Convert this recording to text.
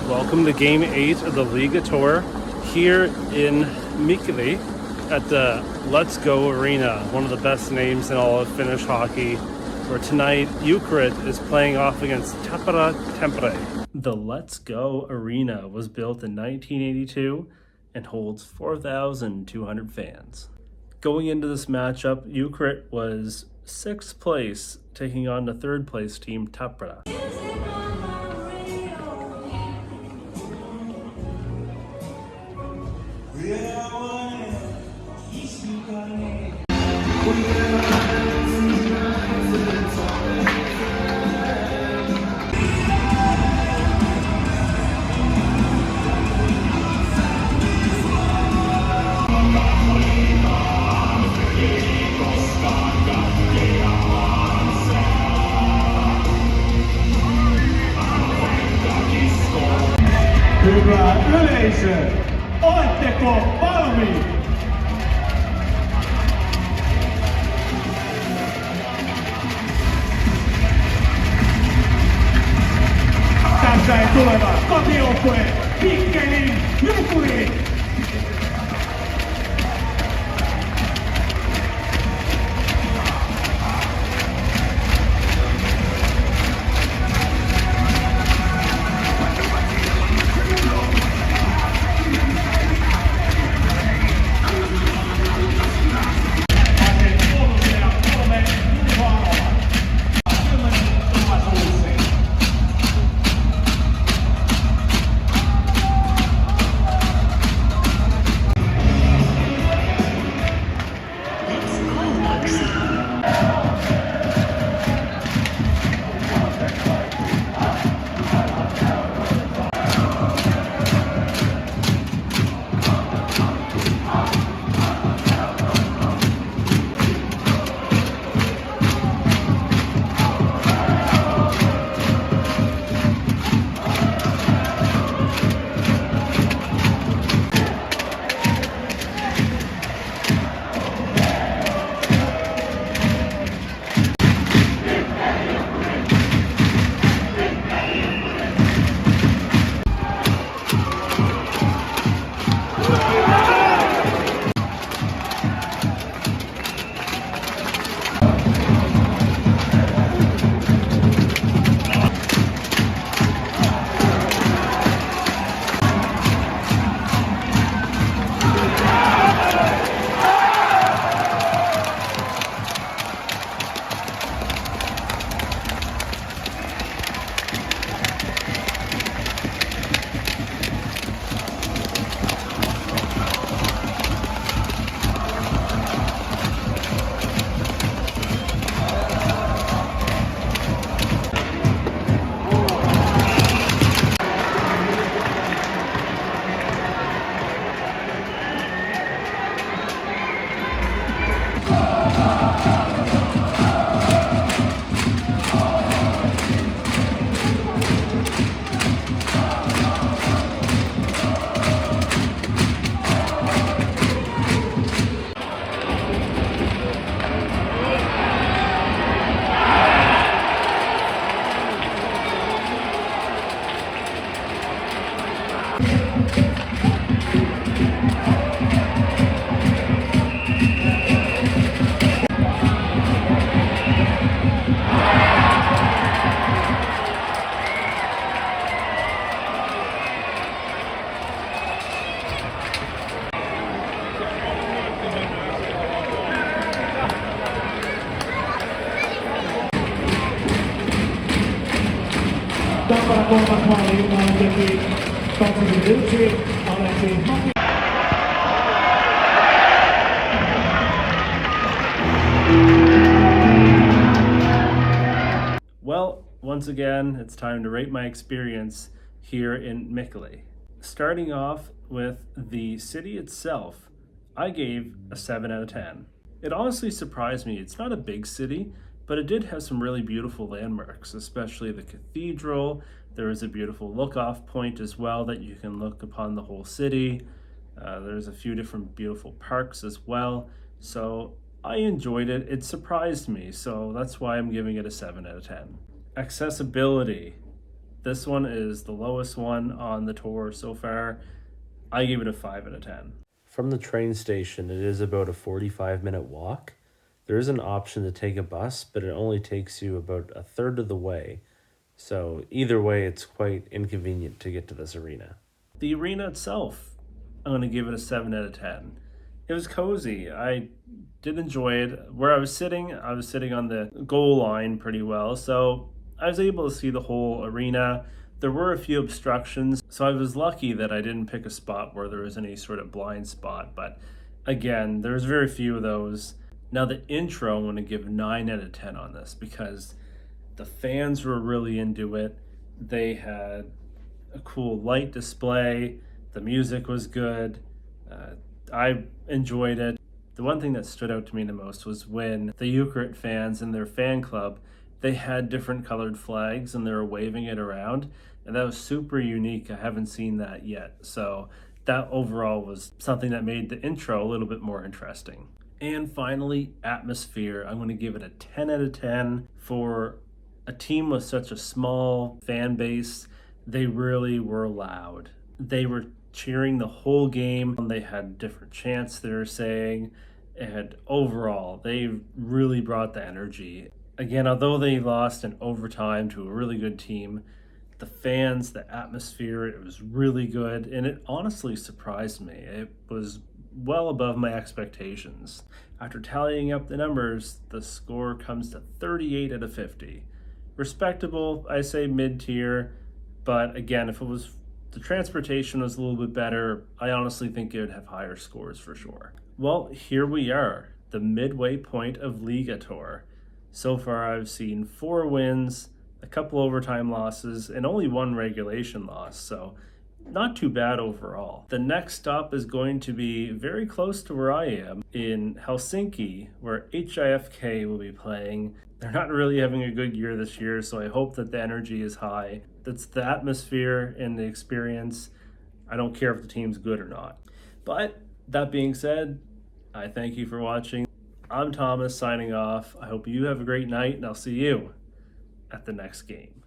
Welcome to Game 8 of the Liiga Tour here in Mikkeli at the Let's Go Areena, one of the best names in all of Finnish hockey, where tonight Jukurit is playing off against Tappara Tampere. The Let's Go Areena was built in 1982 and holds 4,200 fans. Going into this matchup, Jukurit was 6th place, taking on the 3rd place team Tappara. Hyvä yleisö, oletteko valmiit? Tässä ei tuleva kotijoukkue Mikkelin Jukurit. Tappara kolmas maali Jumalan teki 21, Aleksi Maki. Well, once again, it's time to rate my experience here in Mikkeli. Starting off with the city itself, I gave a 7 out of 10. It honestly surprised me. It's not a big city, but it did have some really beautiful landmarks, especially the cathedral. There is a beautiful look-off point as well that you can look upon the whole city. There's a few different beautiful parks as well. So I enjoyed it. It surprised me, so that's why I'm giving it a 7 out of 10. Accessibility. This one is the lowest one on the tour so far. I gave it a 5 out of 10. From the train station, it is about a 45-minute walk. There is an option to take a bus, but it only takes you about a third of the way. So either way, it's quite inconvenient to get to this arena. The arena itself, I'm going to give it a 7 out of 10. It was cozy. I did enjoy it. Where I was sitting on the goal line pretty well, so I was able to see the whole arena. There were a few obstructions, so I was lucky that I didn't pick a spot where there was any sort of blind spot, but again, there's very few of those. Now the intro, I'm going to give 9 out of 10 on this because the fans were really into it. They had a cool light display. The music was good. I enjoyed it. The one thing that stood out to me the most was when the Jukurit fans in their fan club, they had different colored flags and they were waving it around. And that was super unique. I haven't seen that yet. So that overall was something that made the intro a little bit more interesting. And finally, atmosphere. I'm going to give it a 10 out of 10 for a team with such a small fan base. They really were loud. They were cheering the whole game. They had different chants they were saying, and overall, they really brought the energy. Again, although they lost in overtime to a really good team, the fans, the atmosphere, it was really good, and it honestly surprised me. It was well above my expectations. After tallying up the numbers, the score comes to 38 out of 50. Respectable, I say mid-tier, but again, if the transportation was a little bit better, I honestly think it would have higher scores for sure. Well, here we are, the midway point of Liiga Tour. So far, I've seen 4 wins, a couple overtime losses, and only 1 regulation loss, so not too bad overall. The next stop is going to be very close to where I am in Helsinki, where HIFK will be playing. They're not really having a good year this year, so I hope that the energy is high. That's the atmosphere and the experience. I don't care if the team's good or not. But that being said, I thank you for watching. I'm Thomas signing off. I hope you have a great night, and I'll see you at the next game.